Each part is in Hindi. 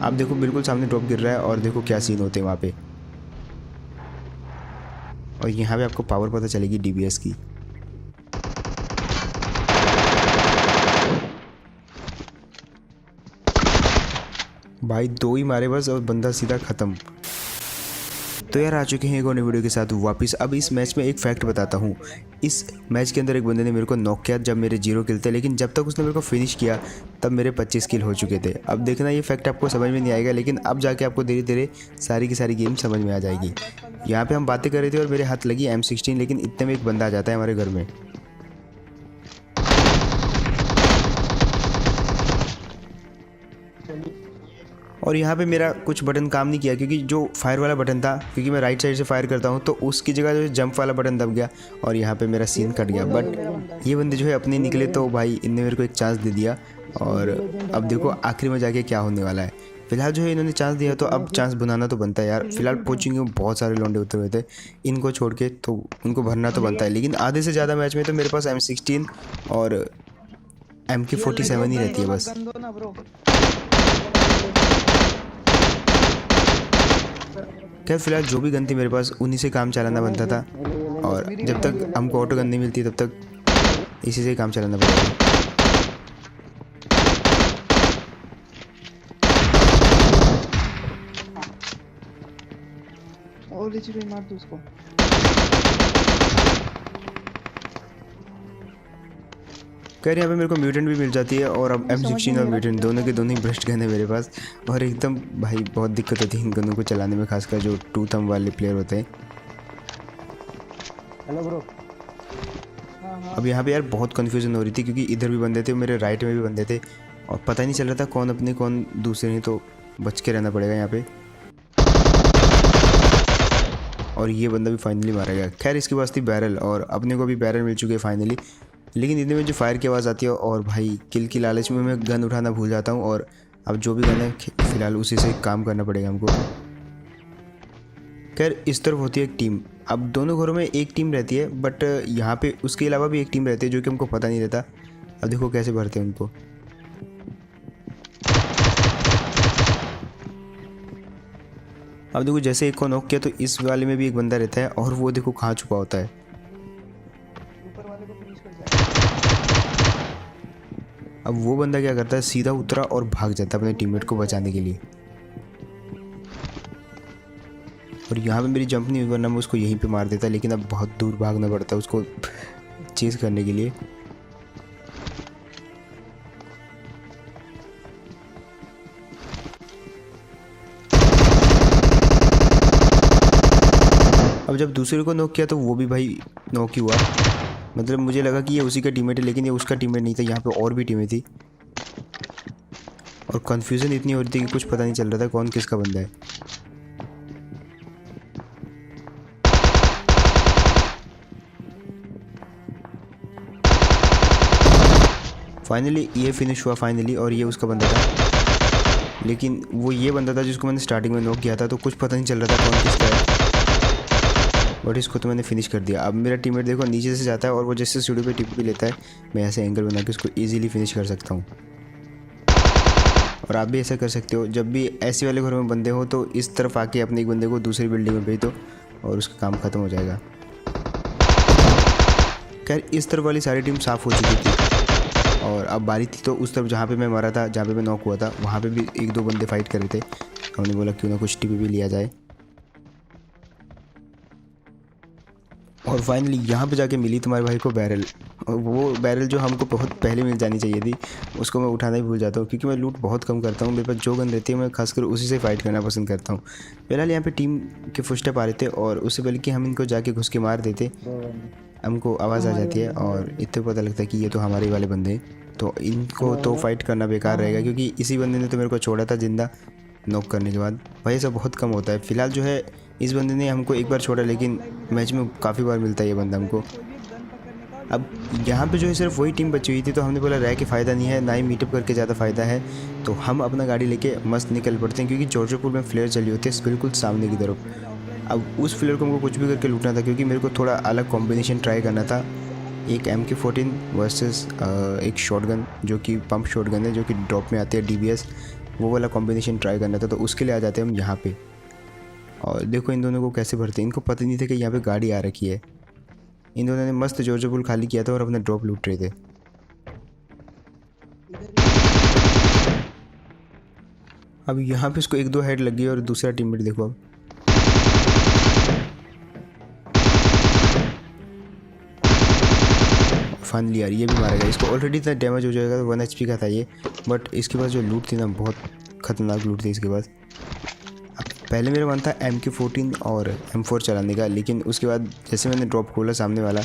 आप देखो बिल्कुल सामने ड्रॉप गिर रहा है और देखो क्या सीन होते हैं वहाँ पे। और यहाँ पे आपको पावर पता चलेगी डीबीएस की। भाई 2 ही मारे बस और बंदा सीधा ख़त्म। तो यार आ चुके हैं एक और नई वीडियो के साथ वापस। अब इस मैच में एक फैक्ट बताता हूँ। इस मैच के अंदर एक बंदे ने मेरे को नॉक किया जब मेरे 0 किल थे, लेकिन जब तक उसने मेरे को फिनिश किया तब मेरे 25 किल हो चुके थे। अब देखना ये फैक्ट आपको समझ में नहीं आएगा, लेकिन अब जाके आपको धीरे धीरे सारी की सारी गेम समझ में आ जाएगी। यहाँ पे हम बातें कर रहे थे और मेरे हाथ लगी M16, लेकिन इतने में एक बंदा आ जाता है हमारे घर में। और यहाँ पे मेरा कुछ बटन काम नहीं किया, क्योंकि जो फायर वाला बटन था, क्योंकि मैं राइट साइड से फायर करता हूँ, तो उसकी जगह जो जंप वाला बटन दब गया और यहाँ पे मेरा सीन कट गया। बट ये बंदे जो है अपने निकले, तो भाई इनने मेरे को एक चांस दे दिया। और अब देखो आखिरी में जाके क्या होने वाला है। फिलहाल जो है इन्होंने चांस दिया, तो अब चांस बनाना तो बनता है यार। फिलहाल कोचिंग में बहुत सारे लौंडे उतरे हुए थे, इनको छोड़ के तो उनको भरना तो बनता है। लेकिन आधे से ज़्यादा मैच में तो मेरे पास M16 और MK47 ही रहती है बस। खैर फिलहाल जो भी गन थी मेरे पास उन्हीं से काम चलाना बनता था, और जब तक हमको ऑटो गन नहीं मिलती तब तक इसी से काम चलाना पड़ेगा। और मार दो उसको। खैर यहाँ पे मेरे को म्यूटेंट भी मिल जाती है, और अब M16 और म्यूटेंट दोनों के दोनों ही ब्रस्ट गन है मेरे पास। और एकदम भाई बहुत दिक्कत होती है इन गनों को चलाने में, खासकर जो 2 थंब वाले प्लेयर होते हैं। Hello bro. अब यहाँ पे यार बहुत कन्फ्यूजन हो रही थी, क्योंकि इधर भी बंदे थे, मेरे राइट में भी बंदे थे, और पता ही नहीं चल रहा था कौन अपने कौन दूसरे नहीं, तो बच के रहना पड़ेगा यहाँ पे। और ये बंदा भी फाइनली मारा गया। खैर इसके पास थी बैरल, और अपने को भी बैरल मिल चुके हैं फाइनली। लेकिन इतने में जो फायर की आवाज़ आती है, और भाई किल की लालच में मैं गन उठाना भूल जाता हूँ, और अब जो भी गन है फिलहाल उसी से काम करना पड़ेगा हमको। खैर इस तरफ होती है एक टीम। अब दोनों घरों में एक टीम रहती है, बट यहाँ पे उसके अलावा भी एक टीम रहती है जो कि हमको पता नहीं रहता। अब देखो कैसे भरते हैं उनको। अब देखो जैसे एक को नॉक किया, तो इस वाले में भी एक बंदा रहता है, और वो देखो कहाँ छुपा होता है। अब वो बंदा क्या करता है, सीधा उतरा और भाग जाता है अपने टीममेट को बचाने के लिए। और यहाँ पे मेरी जंप नहीं हुई, वरना मैं उसको यहीं पे मार देता, लेकिन अब बहुत दूर भागना पड़ता है उसको चेज करने के लिए। अब जब दूसरे को नॉक किया तो वो भी भाई नॉक ही हुआ। मतलब मुझे लगा कि ये उसी का टीममेट है, लेकिन ये उसका टीममेट नहीं था। यहाँ पे और भी टीमें थी, और कन्फ्यूज़न इतनी हो रही थी कि कुछ पता नहीं चल रहा था कौन किसका बंदा है। फाइनली ये फिनिश हुआ फाइनली, और ये उसका बंदा था। लेकिन वो ये बंदा था जिसको मैंने स्टार्टिंग में नॉक किया था, तो कुछ पता नहीं चल रहा था कौन किसका है, बट इसको तो मैंने फिनिश कर दिया। अब मेरा टीममेट देखो नीचे से जाता है, और वो जैसे सीढ़ी पे टिप भी लेता है, मैं ऐसे एंगल बना के उसको इजीली फिनिश कर सकता हूँ। और आप भी ऐसा कर सकते हो, जब भी ऐसे वाले घरों में बंदे हो तो इस तरफ आके अपने एक बंदे को दूसरी बिल्डिंग में भेज दो, और उसका काम ख़त्म हो जाएगा। खैर इस तरफ वाली सारी टीम साफ़ हो चुकी थी, और अब बारी थी तो उस तरफ जहाँ पे मैं मारा था, जहाँ पे मैं नॉक हुआ था, वहाँ पे भी 1-2 बंदे फाइट कर रहे थे। हमने बोला क्यों ना कुछ टीपी भी लिया जाए, और फाइनली यहाँ पे जाके मिली तुम्हारे भाई को बैरल। और वो बैरल जो हमको बहुत पहले मिल जानी चाहिए थी, उसको मैं उठाना ही भूल जाता हूँ, क्योंकि मैं लूट बहुत कम करता हूँ। मेरे पास जो गन रहती है मैं खासकर उसी से फाइट करना पसंद करता हूँ। फिलहाल यहाँ पे टीम के फुटस्टेप आ रहे थे, और उससे पहले कि हम इनको जाके घुस के मार देते, हमको आवाज़ आ जाती है, और इतने पता लगता है कि ये तो हमारे वाले बंदे हैं। तो इनको तो फाइट करना बेकार रहेगा, क्योंकि इसी बंदे ने तो मेरे को छोड़ा था जिंदा नॉक करने के बाद। भाई ऐसा बहुत कम होता है। फिलहाल जो है इस बंदे ने हमको एक बार छोड़ा, लेकिन मैच में काफ़ी बार मिलता है ये बंदा हमको। अब यहाँ पे जो है सिर्फ वही टीम बची हुई थी, तो हमने बोला रह के फ़ायदा नहीं है, ना ही मीटअप करके ज़्यादा फ़ायदा है। तो हम अपना गाड़ी लेके मस्त निकल पड़ते हैं, क्योंकि जॉर्जियापुर में फ्लेयर चली होती है बिल्कुल सामने की तरफ। अब उस फ्लेयर को हमको कुछ भी करके लूटना था, क्योंकि मेरे को थोड़ा अलग कॉम्बिनेशन ट्राई करना था। एक MK14 वर्सेस एक शॉटगन, जो कि पंप शॉटगन है, जो कि ड्रॉप में आती है DBS, वो वाला कॉम्बिनेशन ट्राई करना था, तो उसके लिए आ जाते हैं हम यहाँ पे। और देखो इन दोनों को कैसे भरते हैं, इनको पता नहीं था कि यहाँ पे गाड़ी आ रखी है। इन दोनों ने मस्त जॉर्जो पुल खाली किया था और अपना ड्रॉप लूट रहे थे। अब यहाँ पे उसको 1-2 हेड लगी और दूसरा टीममेट देखो अब। फाइनली यार ये भी मारा गया। इसको ऑलरेडी इतना डैमेज हो जाएगा, 1 HP का था ये, बट इसके पास जो लूट थी ना बहुत खतरनाक लूट थी इसके पास। पहले मेरा मन था MK14 और M4 चलाने का, लेकिन उसके बाद जैसे मैंने ड्रॉप खोला सामने वाला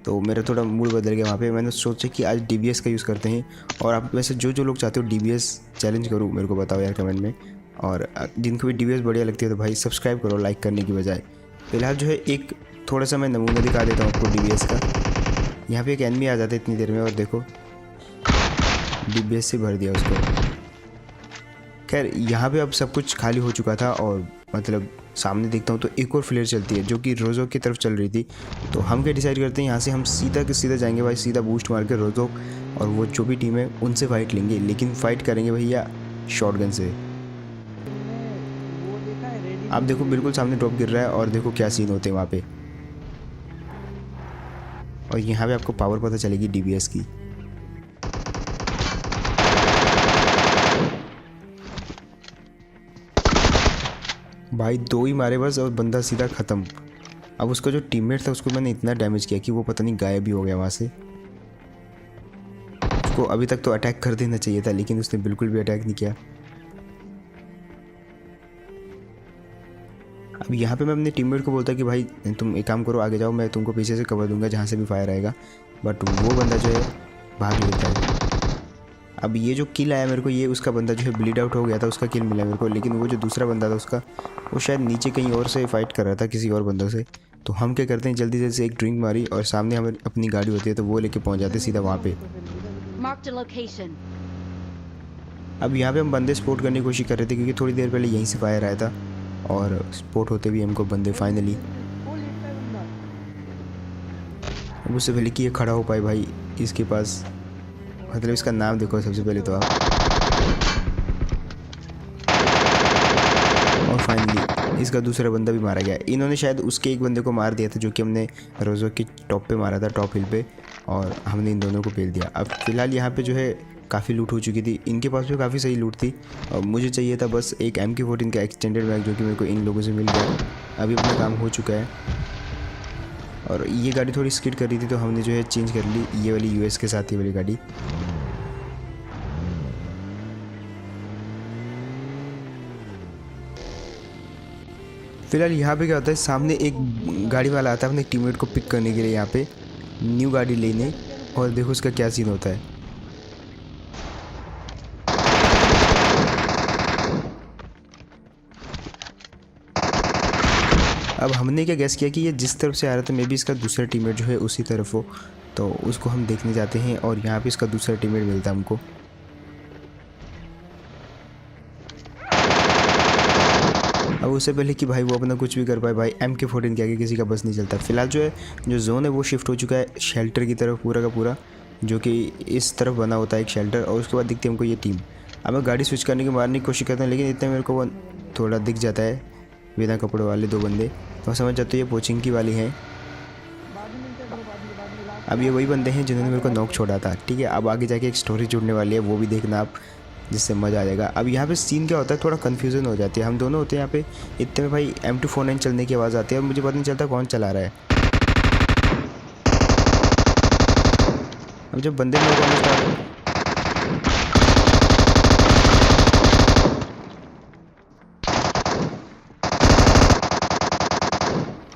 तो मेरा थोड़ा मूड बदल गया वहाँ पे। मैंने सोचा कि आज DBS का यूज़ करते हैं। और आप वैसे जो लोग चाहते हो DBS चैलेंज करूँ मेरे को बताओ यार कमेंट में, और जिनको भी DBS बढ़िया लगती है तो भाई सब्सक्राइब करो लाइक करने की बजाय। फिलहाल जो है एक थोड़ा सा मैं नमूना दिखा देता हूँ आपको DBS का। यहाँ पे एक एनिमी आ जाता है इतनी देर में और देखो DBS से भर दिया उसको। खैर यहाँ पे अब सब कुछ खाली हो चुका था और मतलब सामने देखता हूँ तो एक और फ्लेयर चलती है जो कि रोजोक की तरफ चल रही थी। तो हम क्या डिसाइड करते हैं यहाँ से हम सीधा के सीधा जाएंगे भाई, सीधा बूस्ट मार के रोजोक और वो जो भी टीम है उनसे फाइट लेंगे, लेकिन फाइट करेंगे भैया शॉटगन से। वो देखा है रेडी। आप देखो बिल्कुल सामने ड्रॉप गिर रहा है और देखो क्या सीन होते हैं वहाँ पे। और यहाँ पे आपको पावर पता चलेगी DBS की। भाई 2 ही मारे बस और बंदा सीधा ख़त्म। अब उसका जो टीममेट था उसको मैंने इतना डैमेज किया कि वो पता नहीं गायब ही हो गया वहाँ से। उसको अभी तक तो अटैक कर देना चाहिए था, लेकिन उसने बिल्कुल भी अटैक नहीं किया। अब यहाँ पे मैं अपने टीममेट को बोलता कि भाई तुम एक काम करो आगे जाओ, मैं तुमको पीछे से कवर दूंगा जहाँ से भी फायर आएगा, बट वो बंदा जो है भाग लेता है। अब ये जो किल आया मेरे को, ये उसका बंदा जो है ब्लीड आउट हो गया था, उसका किल मिला मेरे को, लेकिन वो जो दूसरा बंदा था उसका वो शायद नीचे कहीं और से फाइट कर रहा था किसी और बंदों से। तो हम क्या करते हैं जल्दी से एक ड्रिंक मारी और सामने हमें अपनी गाड़ी होती है तो वो लेके पहुंच जाते सीधा वहाँ पे। Marked a location. अब यहाँ पे हम बंदे स्पोर्ट करने की कोशिश कर रहे थे क्योंकि थोड़ी देर पहले यहीं से फायर आया था और स्पोर्ट होते भी हमको बंदे फाइनली। वो लेटता है बंदा। अब उससे पहले कि ये खड़ा हो पाए भाई इसके पास, मतलब इसका नाम देखो सबसे पहले तो आप। और फाइनली इसका दूसरा बंदा भी मारा गया। इन्होंने शायद उसके एक बंदे को मार दिया था जो कि हमने रोजो के टॉप पे मारा था, टॉप हिल पे, और हमने इन दोनों को पेल दिया। अब फिलहाल यहाँ पे जो है काफ़ी लूट हो चुकी थी, इनके पास भी काफ़ी सही लूट थी और मुझे चाहिए था बस एक MK14 का एक्सटेंडेड बैग जो कि मेरे को इन लोगों से मिल गया। अभी अपना काम हो चुका है। और ये गाड़ी थोड़ी स्किड कर रही थी तो हमने जो है चेंज कर ली, ये वाली US के साथ ये वाली गाड़ी। फिलहाल यहाँ पे क्या होता है, सामने एक गाड़ी वाला आता है अपने टीममेट को पिक करने के लिए यहाँ पे न्यू गाड़ी लेने, और देखो उसका क्या सीन होता है। अब हमने क्या गैस किया कि ये जिस तरफ से आ रहा था मे बी इसका दूसरा टीममेट जो है उसी तरफ हो, तो उसको हम देखने जाते हैं और यहाँ पे इसका दूसरा टीममेट मिलता है हमको। अब उससे पहले कि भाई वो अपना कुछ भी कर पाए, भाई MK14 के आगे किसी का बस नहीं चलता। फिलहाल जो है जो जोन है वो शिफ्ट हो चुका है शेल्टर की तरफ पूरा का पूरा, जो कि इस तरफ बना होता है एक शेल्टर, और उसके बाद दिखती है हमको ये टीम। अब मैं गाड़ी स्विच करने की मारने की कोशिश करता हूँ, लेकिन इतने मेरे को वो थोड़ा दिख जाता है बिना कपड़ों वाले 2 बंदे, तो मैं समझ जाता हूँ ये पोचिंकी वाली हैं। बाद में मिलते हैं ब्रो, बाद में लास्ट। अब ये वही बंदे हैं जिन्होंने मेरे को नॉक छोड़ा था, ठीक है। अब आगे जाके एक स्टोरी जुड़ने वाली है, वो भी देखना आप, जिससे मज़ा आ जाएगा। अब यहाँ पे सीन क्या होता है, थोड़ा कन्फ्यूज़न हो जाती है। हम दोनों होते हैं यहाँ पे, इतने में भाई M249 चलने की आवाज़ आती है और मुझे पता नहीं चलता कौन चला रहा है। अब जब बंदे नॉक होने स्टार्ट,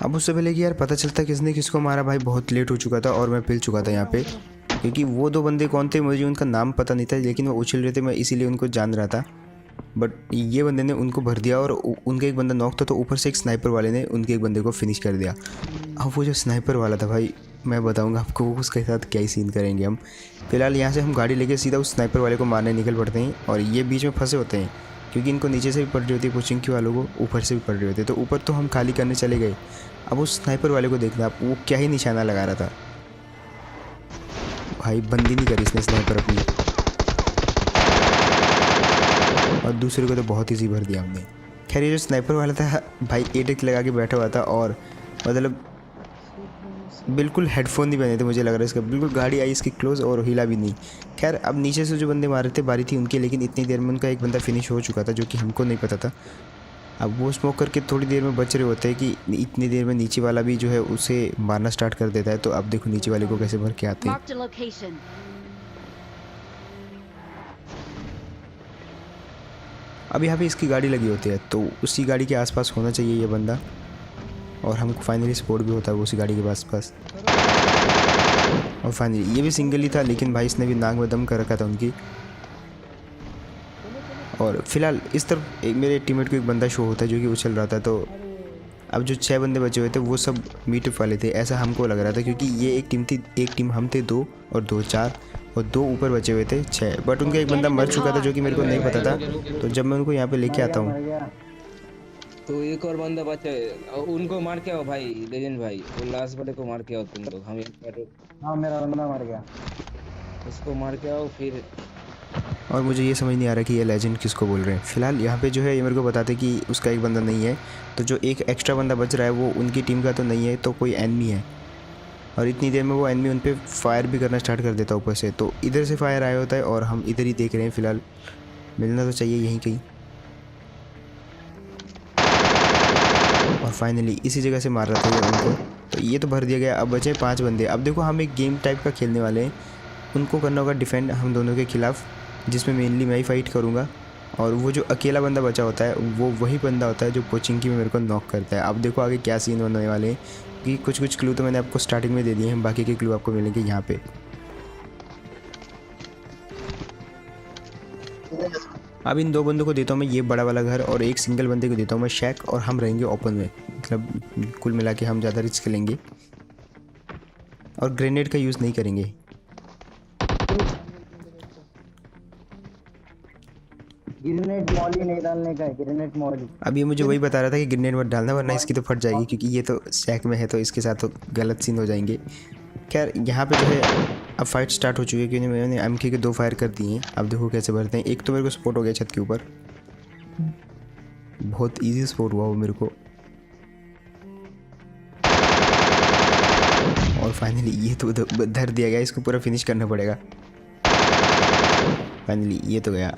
अब उससे पहले कि यार पता चलता किसने किसको मारा, भाई बहुत लेट हो चुका था और मैं पिल चुका था यहाँ पे, क्योंकि वो 2 बंदे कौन थे मुझे उनका नाम पता नहीं था, लेकिन वो उछल रहे थे, मैं इसीलिए उनको जान रहा था। बट ये बंदे ने उनको भर दिया और उनका एक बंदा नॉक था, तो ऊपर से एक स्नाइपर वाले ने उनके एक बंदे को फिनिश कर दिया। अब वो जो स्नाइपर वाला था भाई, मैं बताऊंगा आपको वो उसके साथ क्या ही सीन करेंगे हम। फिलहाल यहाँ से हम गाड़ी लेके सीधा उस स्नाइपर वाले को मारने निकल पड़ते हैं, और ये बीच में फंसे होते हैं क्योंकि इनको नीचे से भी पड़ रही होती है पोचिंकी वालों को, ऊपर से भी पड़ रही होती है, तो ऊपर तो हम खाली करने चले गए। अब उस स्नाइपर वाले को देखना आप, वो क्या ही निशाना लगा रहा था भाई, बंदी नहीं करी इसने स्नाइपर अपनी। और दूसरे को तो बहुत ईजी भर दिया हमने। खैर ये जो स्नाइपर वाला था भाई 8x लगा के बैठा हुआ था और मतलब बिल्कुल हेडफोन नहीं पहने थे, मुझे लग रहा है इसका। बिल्कुल गाड़ी आई इसकी क्लोज और हिला भी नहीं। खैर अब नीचे से जो बंदे मार रहे थे बारी थी उनकी, लेकिन इतनी देर में उनका एक बंदा फिनिश हो चुका था जो कि हमको नहीं पता था। अब वो स्मोक करके थोड़ी देर में बच रहे होते हैं कि इतनी देर में नीचे वाला भी जो है उसे मारना स्टार्ट कर देता है। तो अब देखो नीचे वाले को कैसे भर के आते हैं। Marked a location. अब यहाँ पे इसकी गाड़ी लगी होती है तो उसी गाड़ी के आसपास होना चाहिए ये बंदा, और हमको फाइनली स्पॉट भी होता है वो उसी गाड़ी के आसपास। और फाइनली ये भी सिंगल ही था, लेकिन भाई इसने भी नाक में दम कर रखा था उनकी। और फिलहाल इस तरफ एक मेरे टीममेट को एक बंदा शो होता है जो कि उछल रहा था। तो अब जो 6 बंदे बचे हुए थे वो सब मीटअप वाले थे, ऐसा हमको लग रहा था, क्योंकि ये एक टीम थी, एक टीम हम थे 2 और 2 4 और 2 ऊपर बचे हुए थे 6। बट उनका एक बंदा मर चुका था जो कि मेरे को नहीं पता था। तो जब मैं उनको यहाँ पे लेके आता हूँ तो एक और बंदा बचा है, उनको मार के आओ भाई लेजेंड भाई, वो लास्ट वाले को मार के आओ तुम लोग। हम हाँ मेरा बंदा मर गया। उसको मार के आओ फिर। और मुझे ये समझ नहीं आ रहा कि ये लेजेंड किसको बोल रहे हैं। फिलहाल यहाँ पे जो है ये मेरे को बताते कि उसका एक बंदा नहीं है, तो जो एक एक्स्ट्रा बंदा बच रहा है वो उनकी टीम का तो नहीं है, तो कोई एनिमी है। और इतनी देर में वो एनिमी उन पर फायर भी करना स्टार्ट कर देता ऊपर से। तो इधर से फायर आया होता है और हम इधर ही देख रहे हैं। फिलहाल मिलना तो चाहिए यहीं कहीं। और फाइनली इसी जगह से मार रहा था ये उनको, तो ये तो भर दिया गया। अब बचे 5 बंदे। अब देखो हम एक गेम टाइप का खेलने वाले हैं, उनको करना होगा डिफेंड हम दोनों के खिलाफ, जिसमें मेनली मैं ही फाइट करूँगा। और वो जो अकेला बंदा बचा होता है वो वही बंदा होता है जो पोचिंकी में मेरे को नॉक करता है। अब देखो आगे क्या सीन होने वाले हैं, कि कुछ क्लू तो मैंने आपको स्टार्टिंग में दे दिए हैं, बाकी के क्लू आपको मिलेंगे यहाँ पे। अब इन 2 बंदों को देता हूँ मैं ये बड़ा वाला घर, और एक सिंगल बंदे को देता हूँ मैं शैक, और हम रहेंगे ओपन में। मतलब कुल मिला के हम ज़्यादा रिस्क लेंगे और ग्रेनेड का यूज़ नहीं करेंगे। ग्रेनेड मॉली नहीं डालने का है, ग्रेनेड मॉली। अब ये मुझे वही बता रहा था कि ग्रेनेड मत डालना वरना इसकी तो फट जाएगी, क्योंकि ये तो शैक में है तो इसके साथ तो गलत सीन हो जाएंगे। खैर यहाँ पे जो है अब फाइट स्टार्ट हो चुकी है, क्योंकि मैंने एमके के 2 फायर कर दिए हैं। अब देखो कैसे भरते हैं। एक तो मेरे को स्पॉट हो गया छत के ऊपर, बहुत इजी स्पॉट हुआ वो मेरे को। और फाइनली ये तो धर दिया गया, इसको पूरा फिनिश करना पड़ेगा। फाइनली ये तो गया।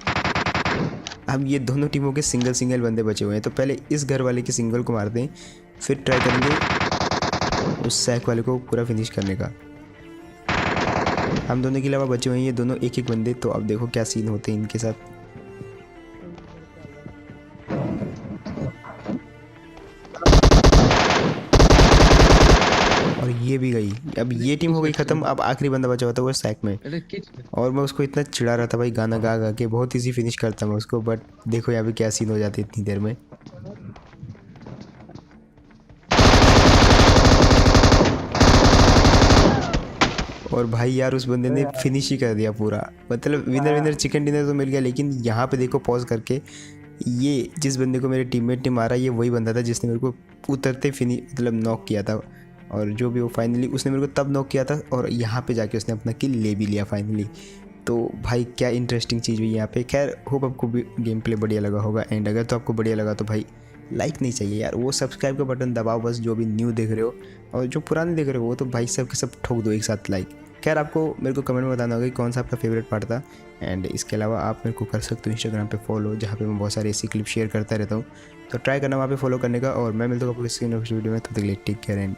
अब ये दोनों टीमों के सिंगल बंदे बचे हुए हैं, तो पहले इस घर वाले के सिंगल को मारते हैं, फिर ट्राई करेंगे उस सैक वाले को पूरा फिनिश करने का। हम दोनों के अलावा बचे हुए हैं ये दोनों एक बंदे। तो अब देखो क्या सीन होते हैं इनके साथ। और ये भी गई। अब ये टीम हो गई ख़त्म। अब आखिरी बंदा बचा हुआ था वो सैक में, और मैं उसको इतना चिढ़ा रहा था भाई गाना गा गा के, बहुत ईजी फिनिश करता मैं उसको। बट देखो यहाँ पे क्या सीन हो जाते इतनी देर में। और भाई यार उस बंदे ने फिनिश ही कर दिया पूरा। मतलब विनर चिकन डिनर तो मिल गया, लेकिन यहाँ पे देखो पॉज करके, ये जिस बंदे को मेरे टीममेट ने मारा ये वही बंदा था जिसने मेरे को उतरते मतलब नॉक किया था। और जो भी वो फाइनली उसने मेरे को तब नॉक किया था, और यहाँ पे जाके उसने अपना किल ले भी लिया फाइनली। तो भाई क्या इंटरेस्टिंग चीज़ हुई यहाँ पे। खैर होप आपको भी गेम प्ले बढ़िया लगा होगा। एंड अगर तो आपको बढ़िया लगा तो भाई लाइक नहीं चाहिए यार, वो सब्सक्राइब का बटन दबाओ बस, जो भी न्यू देख रहे हो, और जो पुराने देख रहे हो वो तो भाई सब के सब ठोक दो एक साथ लाइक। खैर आपको मेरे को कमेंट में बताना होगा कि कौन सा आपका फेवरेट पार्ट था। एंड इसके अलावा आप मेरे को कर सकते हो इंस्टाग्राम पे फॉलो, जहाँ पे मैं बहुत सारी ऐसी क्लिप शेयर करता रहता हूँ। तो ट्राई करना वहाँ पे फॉलो करने का। और मैं मिलता हूँ आपको किसी नेक्स्ट वीडियो में। तब तक के लिए टेक केयर एंड